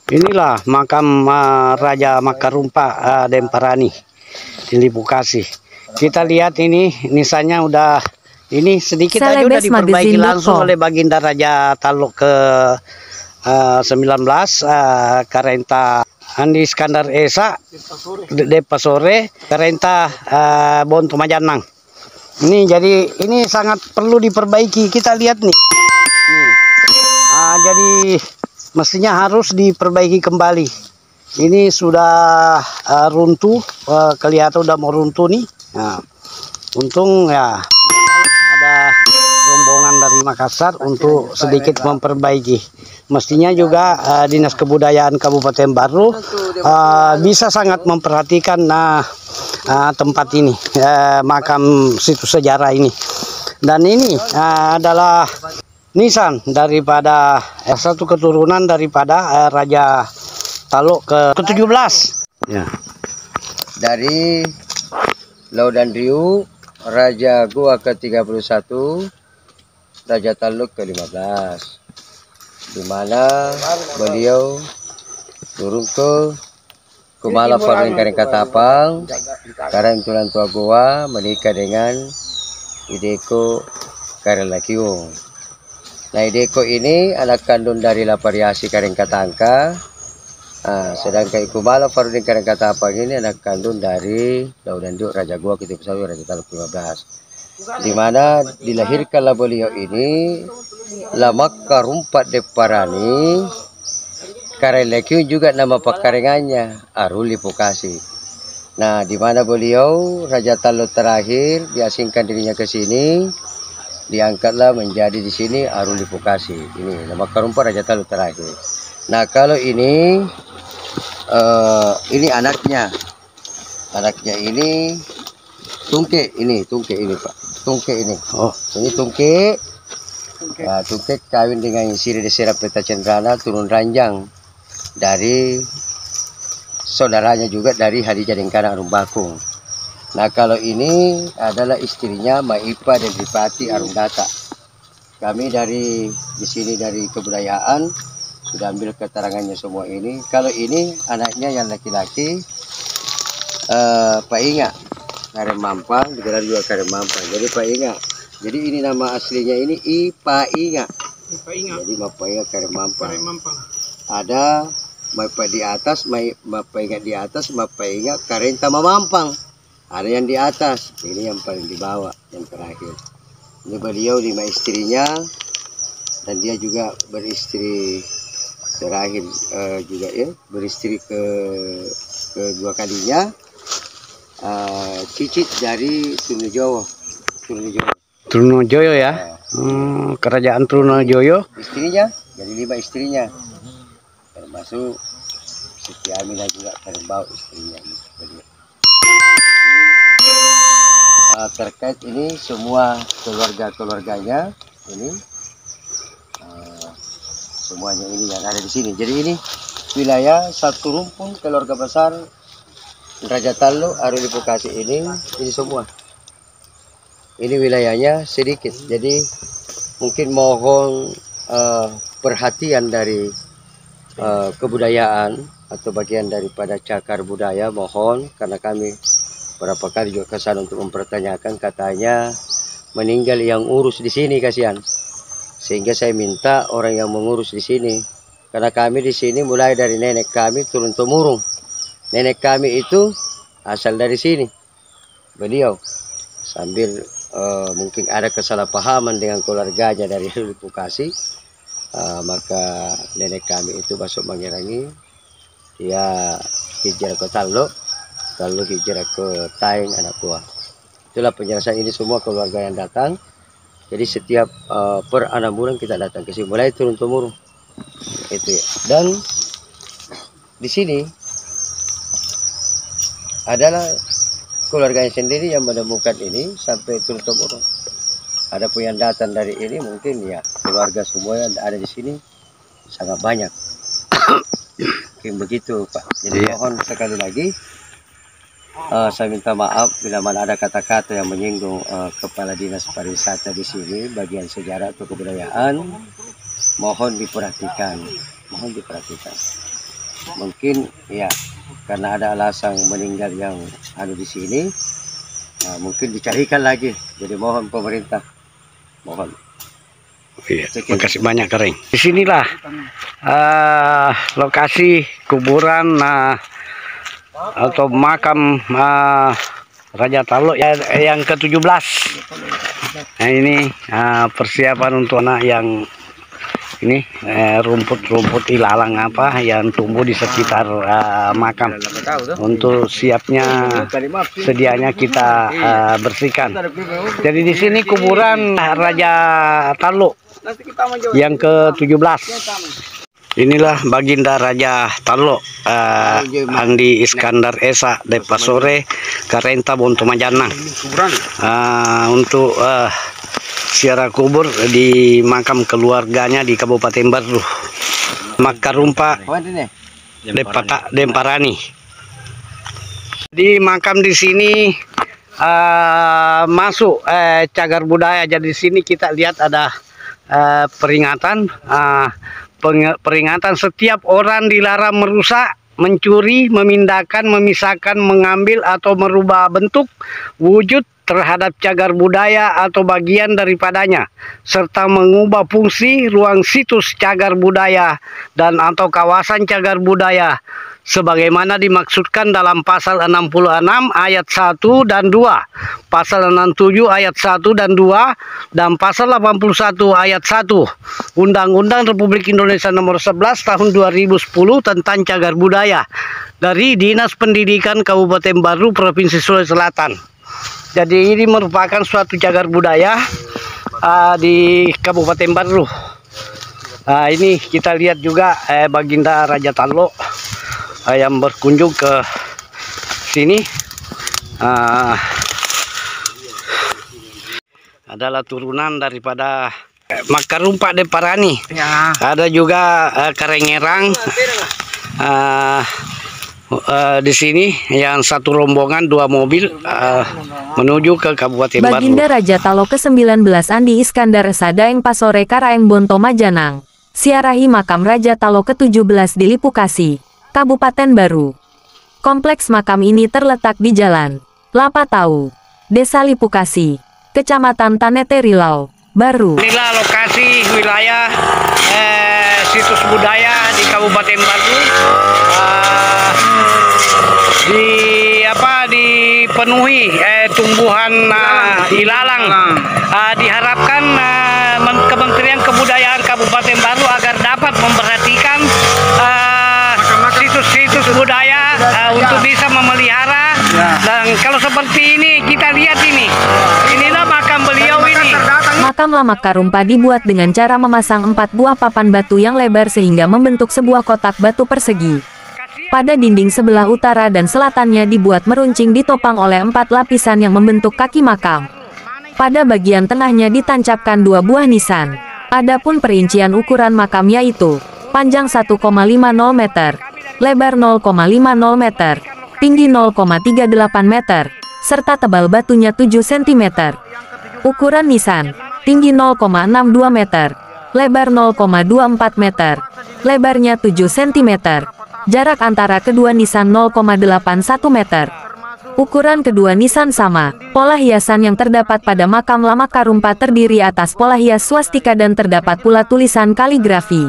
Inilah makam Raja Makarumpa Demparani di Libukasi. Kita lihat ini nisannya udah ini sedikit aja udah diperbaiki langsung oleh Baginda Raja Taluk ke 19 Karenta Andi Iskandar Esa Depasore Karenta Bonto Majanang. Ini jadi ini sangat perlu diperbaiki. Kita lihat nih. Jadi mestinya harus diperbaiki kembali. Ini sudah runtuh, kelihatan udah mau runtuh nih. Nah, untung ya ada rombongan dari Makassar untuk sedikit memperbaiki. Mestinya juga Dinas Kebudayaan Kabupaten Baru bisa sangat memperhatikan tempat ini, makam situs sejarah ini. Dan ini adalah nisan daripada satu keturunan daripada Raja Taluk ke-17. Ya. Dari Laudan Riu, Raja Goa ke-31, Raja Taluk ke-15. Di mana beliau turun ke Kumala Farwin Kareng Katapang, Karang Tulan Tua Goa, menikah dengan Ideko Karelakiung. Nah, Ideko ini anak kandung dari Lapariasi Kareng Katangka, sedangkan Kumala Farwin Kareng Katapang ini anak kandung dari Laudan Riu, Raja Goa ke-31, Raja Taluk 15. Di mana dilahirkanlah beliau ini Lamak Karumpat Deparani Karelakiung juga nama pekarengannya Aruli Pukasi. Nah, di mana beliau Raja Taluk terakhir diasingkan dirinya ke sini, diangkatlah menjadi di sini Aruli Pukasi. Ini nama Karumpat Raja Taluk terakhir. Nah, kalau ini anaknya ini Tungke ini Pak. Tungke ini. Oh, ini Tungke. Nah, Tungke kawin dengan Siri Desera Peta Cendrana turun ranjang dari saudaranya juga dari Hadijah Dengkana Arum Bakung. Nah, kalau ini adalah istrinya Maipa dan Dipati Arundata. Kami di sini dari kebudayaan sudah ambil keterangannya semua ini. Kalau ini anaknya yang laki-laki Pak Inga Karem Mampang, digelar juga Karem Mampang. Jadi Pak Inga. Jadi ini nama aslinya ini Ipa Inga. Jadi Bapak Inga Karem Mampang. Ada Bapak di atas, Bapak Inga di atas, Bapak Inga Karenta Mamampang. Ada yang di atas, ini yang paling di bawah, yang terakhir. Ini beliau 5 istrinya, dan dia juga beristri terakhir juga ya, beristri kedua kalinya. Cicit dari Trunojoyo ya. Kerajaan Trunojoyo. Istrinya, jadi 5 istrinya. Termasuk Siti Aminah juga terbau istrinya. Terkait ini semua keluarganya ini semuanya ini yang ada di sini. Jadi ini wilayah satu rumpun keluarga besar Raja Taluk Aruli Pukasi ini semua. Ini wilayahnya sedikit. Jadi mungkin mohon perhatian dari kebudayaan atau bagian daripada cakar budaya, mohon, karena kami berapa kali juga kesana untuk mempertanyakan, katanya meninggal yang urus di sini, kasihan. Sehingga saya minta orang yang mengurus di sini, karena kami di sini mulai dari nenek kami turun temurun. Nenek kami itu asal dari sini, beliau. Sambil mungkin ada kesalahpahaman dengan keluarganya dari Pukasi, maka nenek kami itu masuk mengirangi, dia hijrah ke Taluk, lalu hijrah ke Taing anak buah. Itulah penjelasan ini semua keluarga yang datang. Jadi setiap per 6 bulan kita datang ke sini, mulai turun temurun itu ya. Dan di sini adalah keluarganya sendiri yang menemukan ini sampai turun temurun. Ada pun yang datang dari ini mungkin ya keluarga semua yang ada di sini sangat banyak. Mungkin begitu Pak. Jadi mohon sekali lagi saya minta maaf bila mana ada kata-kata yang menyinggung Kepala Dinas Pariwisata di sini, bagian sejarah atau kebudayaan, mohon diperhatikan. mungkin ya karena ada alasan meninggal yang ada di sini, mungkin dicarikan lagi. Jadi mohon pemerintah, mohon. Iya, terima kasih banyak Kering. Disinilah lokasi kuburan atau makam Raja Talok yang ke-17. Nah ini persiapan untuk anak yang ini rumput-rumput ilalang apa yang tumbuh di sekitar makam untuk siapnya sedianya kita bersihkan. Jadi di sini kuburan Raja Talok yang ke-17. Inilah baginda Raja Talok Andi Iskandar Esa Depa Sore Karenta Bonto Majanang untuk ziarah kubur di makam keluarganya di Kabupaten Baru, Makarumpa Demparani. Di makam di sini masuk cagar budaya. Jadi di sini kita lihat ada peringatan setiap orang dilarang merusak, mencuri, memindahkan, memisahkan, mengambil atau merubah bentuk, wujud terhadap cagar budaya atau bagian daripadanya, serta mengubah fungsi ruang situs cagar budaya dan atau kawasan cagar budaya sebagaimana dimaksudkan dalam pasal 66 ayat 1 dan 2, pasal 67 ayat 1 dan 2, dan pasal 81 ayat 1 Undang-Undang Republik Indonesia Nomor 11 Tahun 2010 tentang cagar budaya dari Dinas Pendidikan Kabupaten Baru Provinsi Sulawesi Selatan. Jadi ini merupakan suatu cagar budaya di Kabupaten Baru. Ini kita lihat juga baginda Raja Talok yang berkunjung ke sini adalah turunan daripada Makarumpa Demparani. Ya. Ada juga Karengerang di sini yang satu rombongan 2 mobil menuju ke Kabupaten Baru. Baginda Raja Talok ke-19 Andi Iskandar Esa Daeng Pasore Karaeng Bonto Majanang siarahi makam Raja Talok ke-17 di Lipukasi, Kabupaten Baru. Kompleks makam ini terletak di Jalan Lapatau, Desa Lipukasi, Kecamatan Tanete Rilau, Baru. Inilah lokasi wilayah situs budaya di Kabupaten Baru. Dipenuhi tumbuhan ilalang. Diharapkan Kementerian Kebudayaan Kabupaten Baru agar dapat memperhatikan situs-situs budaya untuk bisa memelihara. Dan kalau seperti ini kita lihat inilah makam beliau ini. Makam Lamak Karumpa dibuat dengan cara memasang 4 buah papan batu yang lebar sehingga membentuk sebuah kotak batu persegi. Pada dinding sebelah utara dan selatannya dibuat meruncing ditopang oleh 4 lapisan yang membentuk kaki makam. Pada bagian tengahnya ditancapkan 2 buah nisan. Adapun perincian ukuran makam yaitu panjang 1,50 meter, lebar 0,50 meter, tinggi 0,38 meter, serta tebal batunya 7 cm. Ukuran nisan, tinggi 0,62 meter, lebar 0,24 meter, lebarnya 7 cm. Jarak antara kedua nisan 0,81 meter. Ukuran kedua nisan sama. Pola hiasan yang terdapat pada makam Lamak Karumpa terdiri atas pola hias swastika dan terdapat pula tulisan kaligrafi.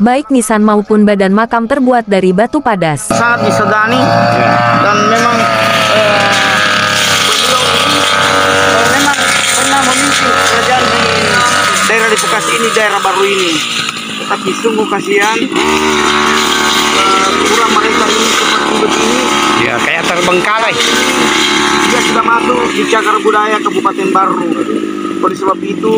Baik nisan maupun badan makam terbuat dari batu padas. Sangat disegani dan memang memang pernah memimpin kerajaan di daerah Lipukasi ini, daerah baru ini. Tetapi sungguh kasihan kurang mereka ini seperti begini. Ya kayak terbengkalai. Dia sudah masuk di cagar budaya Kabupaten Baru. Oleh sebab itu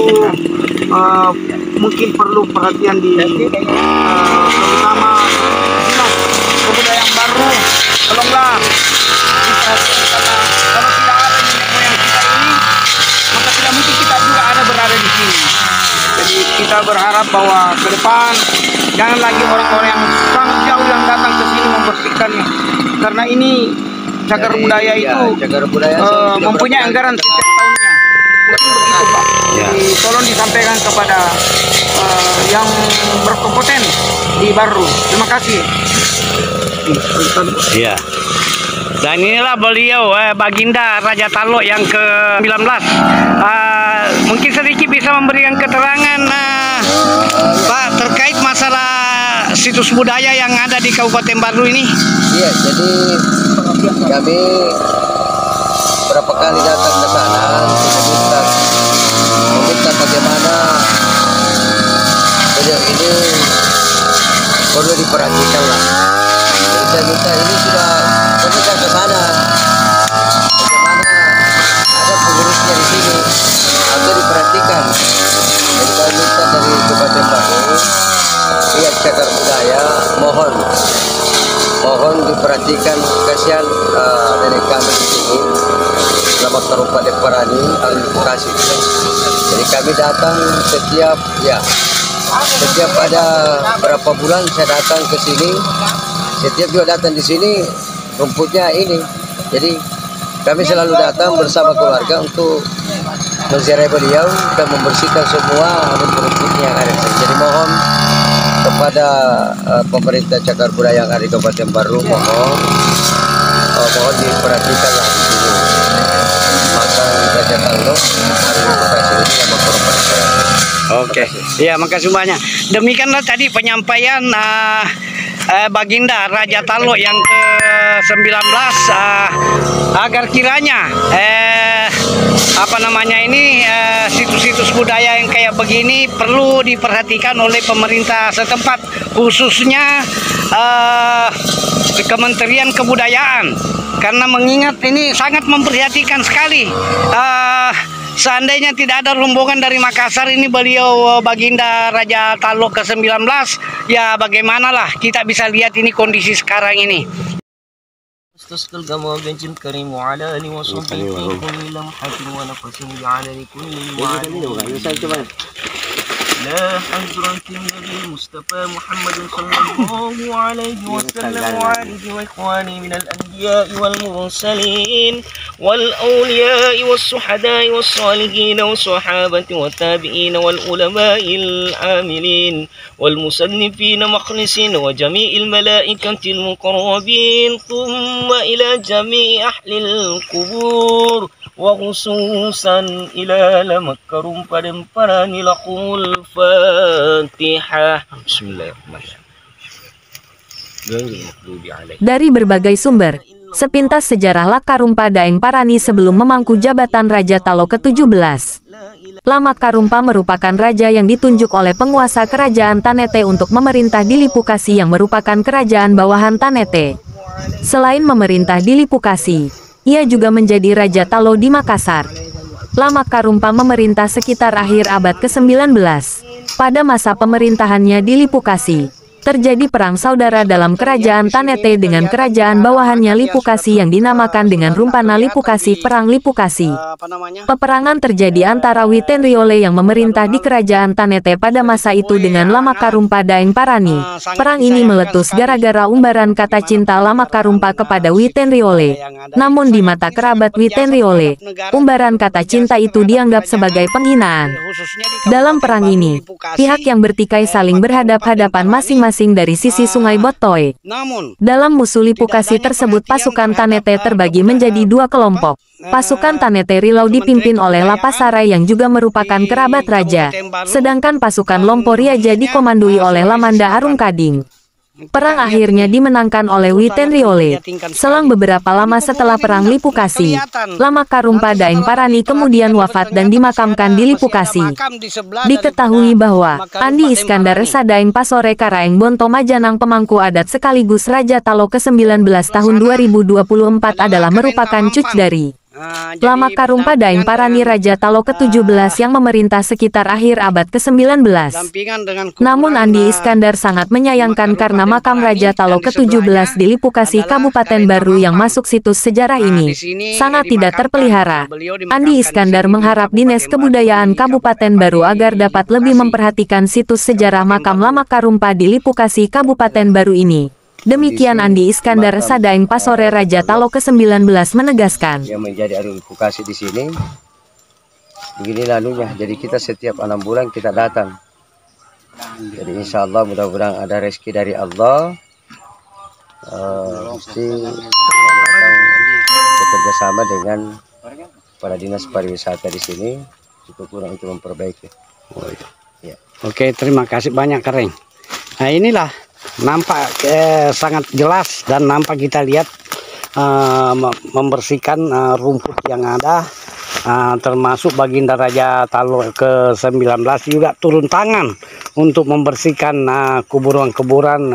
mungkin perlu perhatian di terutama Dinas Kebudayaan Baru. Tolonglah diperhatikan karena kalau tidak ada nenek moyang kita ini, maka tidak mungkin kita juga ada berada di sini. Jadi kita berharap bahwa ke depan jangan lagi orang-orang yang sangat jauh yang datang ke sini membersihkannya. Karena ini cagar budaya itu mempunyai anggaran setiap tahunnya. Mungkin begitu Pak. Jadi tolong disampaikan kepada yang berkompeten di Baru. Terima kasih. Iya. Dan inilah beliau Baginda Raja Talo yang ke-19. Mungkin sedikit bisa memberikan keterangan Pak terkait masalah situs budaya yang ada di Kabupaten Baru ini. Iya, jadi kami berapa kali datang ke sana meminta bagaimana beliau ini perlu diperhatikan lah. Jadi saya minta ini sudah kita ke sana, bagaimana ada pengurusnya di sini atau diperhatikan. Jadi kami minta dari Kabupaten Baru, pihak cagar budaya mohon diperhatikan, kasihan nenek kami di sini selama Karumpa Demparani Alifukasi. Jadi kami datang setiap ada berapa bulan saya datang ke sini, setiap juga datang di sini rumputnya ini. Jadi kami selalu datang bersama keluarga untuk menziarahi beliau dan membersihkan semua rumput-rumputnya yang ada. Jadi mohon kepada pemerintah cagar budaya yang ada di Kabupaten Baru, mohon diperhatikanlah di sini. Maka Raja Talo hari ini yang berkorban. Oke, ya makasih banyak. Demikianlah tadi penyampaian Baginda Raja Talo yang ke-19 agar kiranya situs-situs budaya yang kayak begini perlu diperhatikan oleh pemerintah setempat, khususnya Kementerian Kebudayaan, karena mengingat ini sangat memperhatikan sekali. Seandainya tidak ada rombongan dari Makassar ini, beliau Baginda Raja Talo ke-19, ya bagaimanalah kita bisa lihat ini kondisi sekarang ini. استسقى القمر بنج الكريم وعلى آله وصحبه في كل لمحة ونفس جعل لكل وعد لا حضرة النبي المصطفى محمد صلى الله عليه وسلم وعليه وإخوانه من الأنبياء والمرسلين والأولياء والشهداء والصالحين والصحابة والتابعين والعلماء العاملين والمصنفين مخلصين وجميع الملائكة المقربين ثم إلى جميع أهل القبور وخصوصا إلى لمكة Rumpa Demparani لقول الفاتحة بسم الله الرحمن الرحيم. Dari berbagai sumber, sepintas sejarah Laka Rumpa Daeng Parani sebelum memangku jabatan Raja Talo ke-17. Lama Karumpa merupakan raja yang ditunjuk oleh penguasa kerajaan Tanete untuk memerintah di Lipukasi yang merupakan kerajaan bawahan Tanete. Selain memerintah di Lipukasi, ia juga menjadi Raja Talo di Makassar. Lama Karumpa memerintah sekitar akhir abad ke-19. Pada masa pemerintahannya di Lipukasi, terjadi perang saudara dalam kerajaan Tanete dengan kerajaan bawahannya Lipukasi yang dinamakan dengan Rumpana Lipukasi, Perang Lipukasi. Peperangan terjadi antara Witenriole yang memerintah di kerajaan Tanete pada masa itu dengan Lama Karumpa Daeng Parani. Perang ini meletus gara-gara umbaran kata cinta Lama Karumpa kepada Witenriole. Namun di mata kerabat Witenriole, umbaran kata cinta itu dianggap sebagai penghinaan. Dalam perang ini, pihak yang bertikai saling berhadap-hadapan masing-masing dari sisi Sungai Botoy. Dalam musuh Lipukasi tersebut, pasukan Tanete terbagi menjadi dua kelompok. Pasukan Tanete Rilau dipimpin oleh Lapasarai yang juga merupakan kerabat raja, sedangkan pasukan Lomporiaja dikomandoi oleh Lamanda Arungkading. Perang akhirnya dimenangkan oleh Witenriole. Selang beberapa lama setelah Perang Lipukasi, Lama Karumpa Daeng Parani kemudian wafat dan dimakamkan di Lipukasi. Diketahui bahwa Andi Iskandar Esa Daeng Pasore Karaeng Bonto Majanang pemangku adat sekaligus Raja Talo ke-19 tahun 2024 adalah merupakan cucu dari Lama Karumpa Daeng Parani Raja Talo ke-17 yang memerintah sekitar akhir abad ke-19. Namun Andi Iskandar sangat menyayangkan karena makam Raja Talo ke-17 di Lipukasi Kabupaten Baru yang masuk situs sejarah ini sangat tidak terpelihara. Andi Iskandar mengharap Dinas Kebudayaan Kabupaten Baru agar dapat lebih memperhatikan situs sejarah makam Lama Karumpa di Lipukasi Kabupaten Baru ini. Demikian Andi Iskandar Esa Daeng Pasore Raja Talo ke-19 menegaskan. Yang menjadi Arifukasi di sini, begini lalunya. Jadi kita setiap 6 bulan kita datang. Jadi insya Allah mudah-mudahan ada rezeki dari Allah. mesti akan bekerja sama dengan para dinas pariwisata di sini untuk memperbaiki. Oh, iya. Ya. Oke, terima kasih banyak Kareng. Nah inilah nampak sangat jelas dan nampak kita lihat membersihkan rumput yang ada, termasuk Baginda Raja Talok ke-19 juga turun tangan untuk membersihkan kuburan-kuburan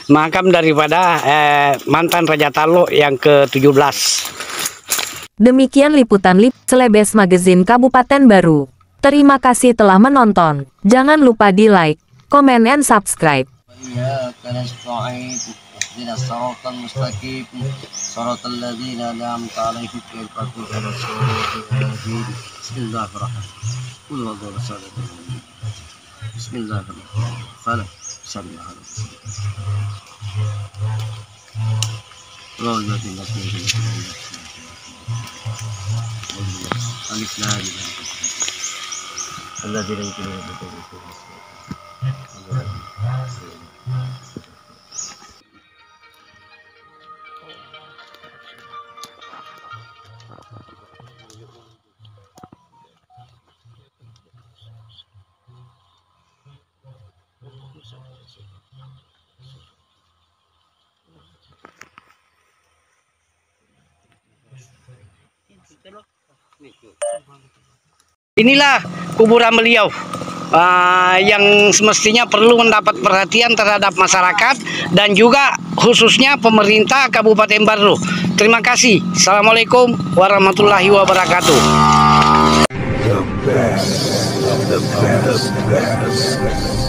makam daripada mantan Raja Talok yang ke-17. Demikian liputan Selebes Magazine Kabupaten Baru. Terima kasih telah menonton. Jangan lupa di like, comment, and subscribe. Inilah kuburan beliau yang semestinya perlu mendapat perhatian terhadap masyarakat dan juga khususnya pemerintah Kabupaten Baru. Terima kasih. Assalamualaikum warahmatullahi wabarakatuh. The best.